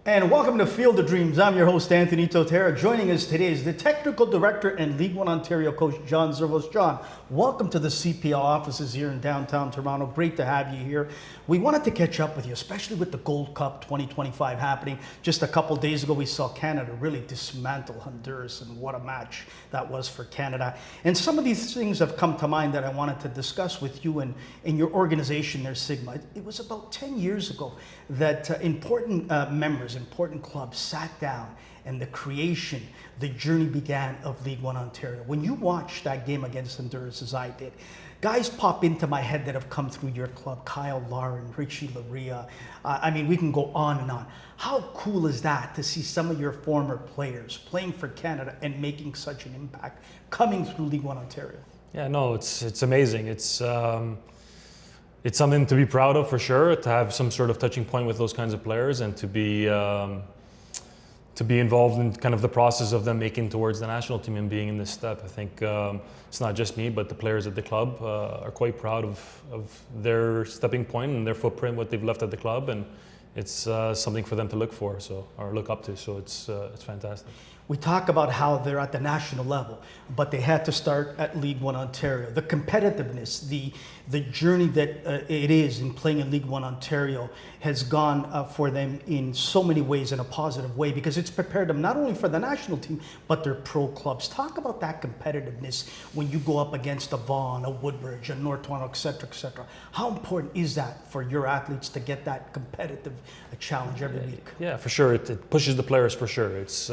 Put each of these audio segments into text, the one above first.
And welcome to Field of Dreams. I'm your host, Anthony Totera. Joining us today is the Technical Director and League One Ontario coach, John Zervos. John, welcome to the CPL offices here in downtown Toronto. Great to have you here. We wanted to catch up with you, especially with the Gold Cup 2025 happening. Just a couple days ago, we saw Canada really dismantle Honduras, and what a match that was for Canada. And some of these things have come to mind that I wanted to discuss with you and your organization there, Sigma. It was about 10 years ago that important members, important clubs sat down and the creation, the journey began of League One Ontario. When you watched that game against Honduras, as I did, guys pop into my head that have come through your club: Kyle Lauren, Richie Laria. I mean, we can go on and on. How cool is that to see some of your former players playing for Canada and making such an impact coming through League One Ontario? Yeah, no, it's amazing. It's something to be proud of for sure, to have some sort of touching point with those kinds of players and to be involved in kind of the process of them making towards the national team and being in this step. I think it's not just me, but the players at the club are quite proud of their stepping point and their footprint, what they've left at the club, and it's something for them to look for, or look up to. So it's fantastic. We talk about how they're at the national level, but they had to start at League One Ontario. The competitiveness, the journey that it is in playing in League One Ontario has gone for them in so many ways in a positive way, because it's prepared them not only for the national team, but their pro clubs. Talk about that competitiveness when you go up against a Vaughan, a Woodbridge, a North Toronto, et cetera, et cetera. How important is that for your athletes to get that competitive challenge every week? Yeah, for sure. It pushes the players for sure. It's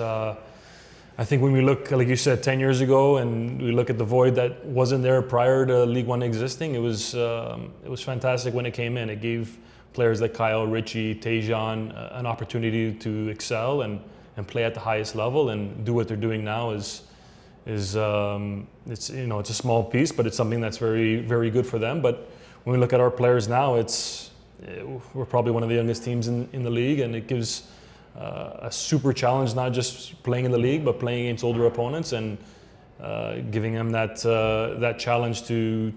I think when we look, like you said, 10 years ago, and we look at the void that wasn't there prior to League One existing, it was fantastic when it came in. It gave players like Kyle, Richie, Tejan an opportunity to excel and play at the highest level and do what they're doing now. It's a small piece, but it's something that's very, very good for them. But when we look at our players now, we're probably one of the youngest teams in the league, and it gives a super challenge, not just playing in the league, but playing against older opponents and giving them that challenge to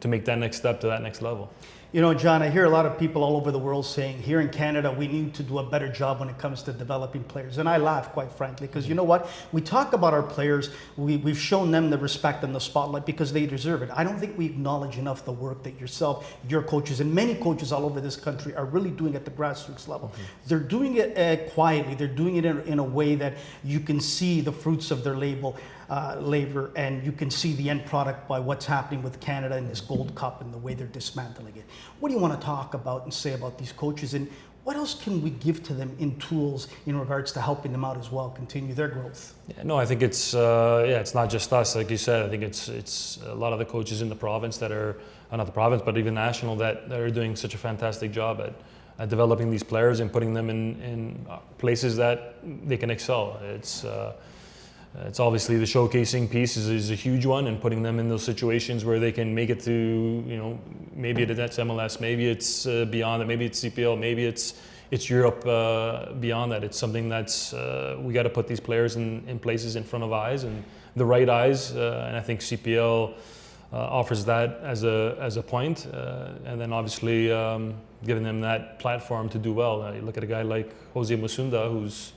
make that next step to that next level. You know, John, I hear a lot of people all over the world saying, here in Canada, we need to do a better job when it comes to developing players. And I laugh, quite frankly, because you know what? We talk about our players, we've shown them the respect and the spotlight because they deserve it. I don't think we acknowledge enough the work that yourself, your coaches, and many coaches all over this country are really doing at the grassroots level. Mm-hmm. They're doing it quietly. They're doing it in a way that you can see the fruits of their labor, and you can see the end product by what's happening with Canada in this Gold Cup and the way they're dismantling it. What do you want to talk about and say about these coaches, and what else can we give to them in tools in regards to helping them out as well, continue their growth? Yeah, no, I think it's not just us, like you said. I think it's a lot of the coaches in the province that are, not the province, but even national, that are doing such a fantastic job at developing these players and putting them in places that they can excel. It's obviously the showcasing piece is a huge one, and putting them in those situations where they can make it to, maybe it's MLS, maybe it's beyond that, maybe it's CPL, maybe it's Europe beyond that. It's something that's, we got to put these players in places in front of eyes, and the right eyes, and I think CPL offers that as a point, and then obviously giving them that platform to do well. You look at a guy like Jose Musunda, who's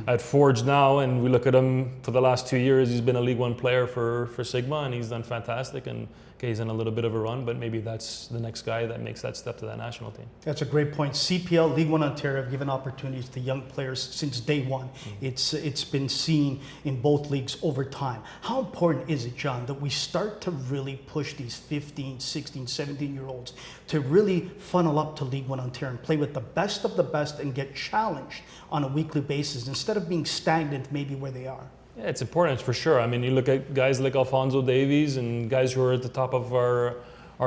at Forge now, and we look at him for the last 2 years. He's been a League One player for Sigma, and he's done fantastic. And he's in a little bit of a run, but maybe that's the next guy that makes that step to that national team. That's a great point. CPL, League One Ontario have given opportunities to young players since day one. Mm-hmm. It's been seen in both leagues over time. How important is it, John, that we start to really push these 15, 16, 17-year-olds to really funnel up to League One Ontario and play with the best of the best and get challenged on a weekly basis instead of being stagnant maybe where they are? Yeah, it's important for sure. I mean, you look at guys like Alfonso Davies and guys who are at the top of our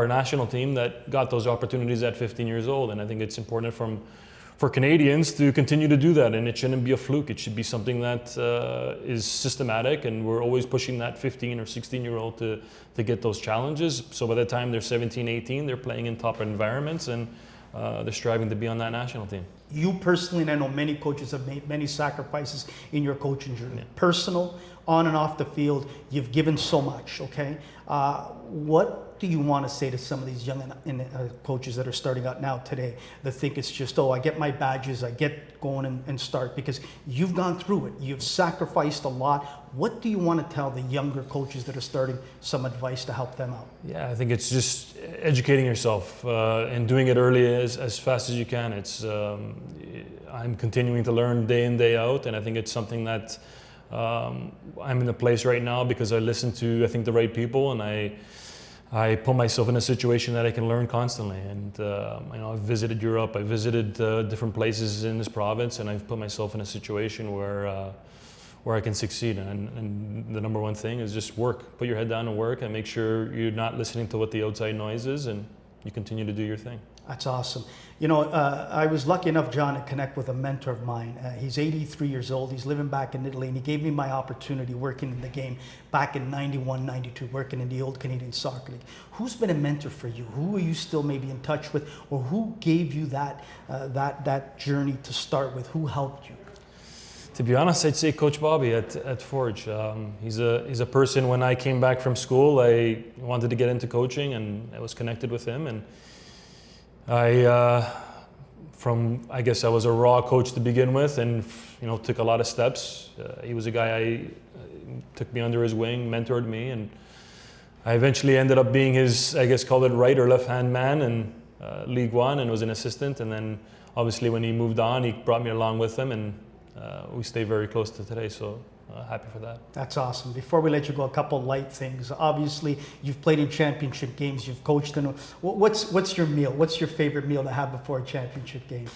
national team that got those opportunities at 15 years old, and I think it's important for Canadians to continue to do that, and it shouldn't be a fluke. It should be something that is systematic, and we're always pushing that 15 or 16-year-old to get those challenges. So by the time they're 17, 18, they're playing in top environments, and they're striving to be on that national team. You personally, and I know many coaches have made many sacrifices in your coaching journey. Yeah. Personal, on and off the field, you've given so much, okay? What What do you want to say to some of these young coaches that are starting out now today that think it's just, oh, I get my badges, I get going and start? Because you've gone through it, you've sacrificed a lot. What do you want to tell the younger coaches that are starting, some advice to help them out? Yeah, I think it's just educating yourself and doing it early as fast as you can. I'm continuing to learn day in, day out, and I think it's something that I'm in a place right now because I listen to, I think, the right people, and I put myself in a situation that I can learn constantly. And I've visited Europe, I visited different places in this province, and I've put myself in a situation where I can succeed. And the number one thing is just work. Put your head down and work, and make sure you're not listening to what the outside noise is, and you continue to do your thing. That's awesome. I was lucky enough, John, to connect with a mentor of mine. He's 83 years old. He's living back in Italy, and he gave me my opportunity working in the game back in 91, 92, working in the old Canadian Soccer League. Who's been a mentor for you? Who are you still maybe in touch with, or who gave you that journey to start with? Who helped you? To be honest, I'd say Coach Bobby at Forge. He's a person. When I came back from school, I wanted to get into coaching, and I was connected with him. And I guess I was a raw coach to begin with, and took a lot of steps. He was a guy took me under his wing, mentored me, and I eventually ended up being his, I guess, call it right or left hand man in League One, and was an assistant. And then obviously when he moved on, he brought me along with him, and we stay very close to today. So happy for that. That's awesome. Before we let you go, a couple light things. Obviously, you've played in championship games. You've coached in. What's your meal? What's your favorite meal to have before a championship game?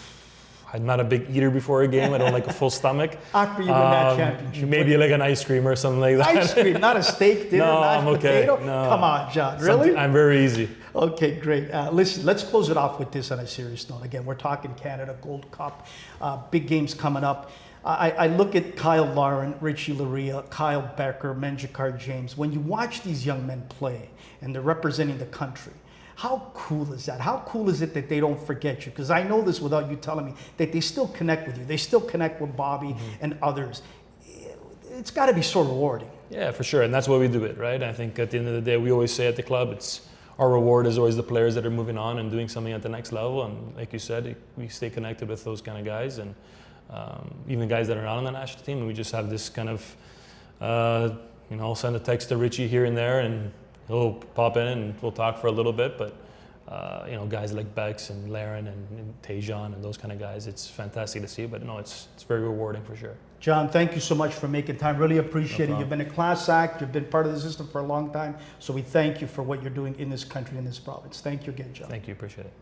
I'm not a big eater before a game. I don't like a full stomach. After you win that championship, maybe like an ice cream or something like that. Ice cream, not a steak dinner, no, mashed I'm okay. potato. No. Come on, John. Really? I'm very easy. Okay, great. Listen, let's close it off with this on a serious note. Again, we're talking Canada Gold Cup, big games coming up. I look at Kyle Lauren, Richie Laria, Kyle Becker, Menjikar James. When you watch these young men play and they're representing the country, how cool is that? How cool is it that they don't forget you? Because I know this without you telling me, that they still connect with you. They still connect with Bobby and others. It's got to be so rewarding. Yeah, for sure. And that's why we do it, right? I think at the end of the day, we always say at the club, our reward is always the players that are moving on and doing something at the next level. And like you said, we stay connected with those kind of guys. And even guys that are not on the national team, we just have this kind of, I'll send a text to Richie here and there, and he'll pop in and we'll talk for a little bit. But guys like Bex and Laren and Tejan and those kind of guys, it's fantastic to see. But no, it's very rewarding for sure. John, thank you so much for making time. Really appreciate it. You've been a class act. You've been part of the system for a long time. So we thank you for what you're doing in this country, in this province. Thank you again, John. Thank you. Appreciate it.